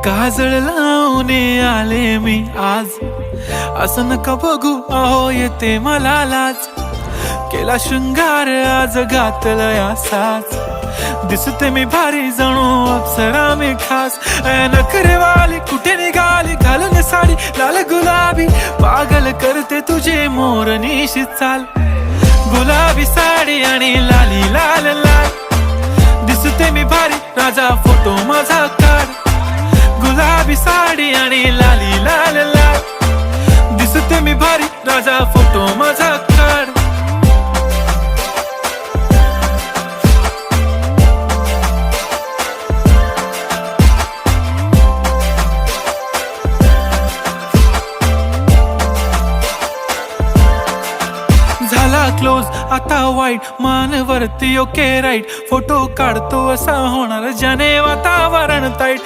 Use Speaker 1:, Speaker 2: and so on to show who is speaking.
Speaker 1: काजळ लावून आले मी आज, असं नका बघू अहो येते मला लाज. केला शृंगार आज घातलाय असाच, दिसते मी भारी जणू अप्सरा मी खास. नखरेवाली कुठे निघाली घालून साडी लाल गुलाबी, पागल करते तुझे मोरनीशी चाल. गुलाबी साडी आणि लाली लाल लाल, दिसते मी भारी राजा फोटो माझा काढ. गुलाबी साडी आणि लाली लाल लाल, दिसते मी भारी राजा फोटो माझा काढ. झाला क्लोज आता वाईट, मान वरती ओके राईट. फोटो काढतो असा होणार ज्याने वातावरण ताईट.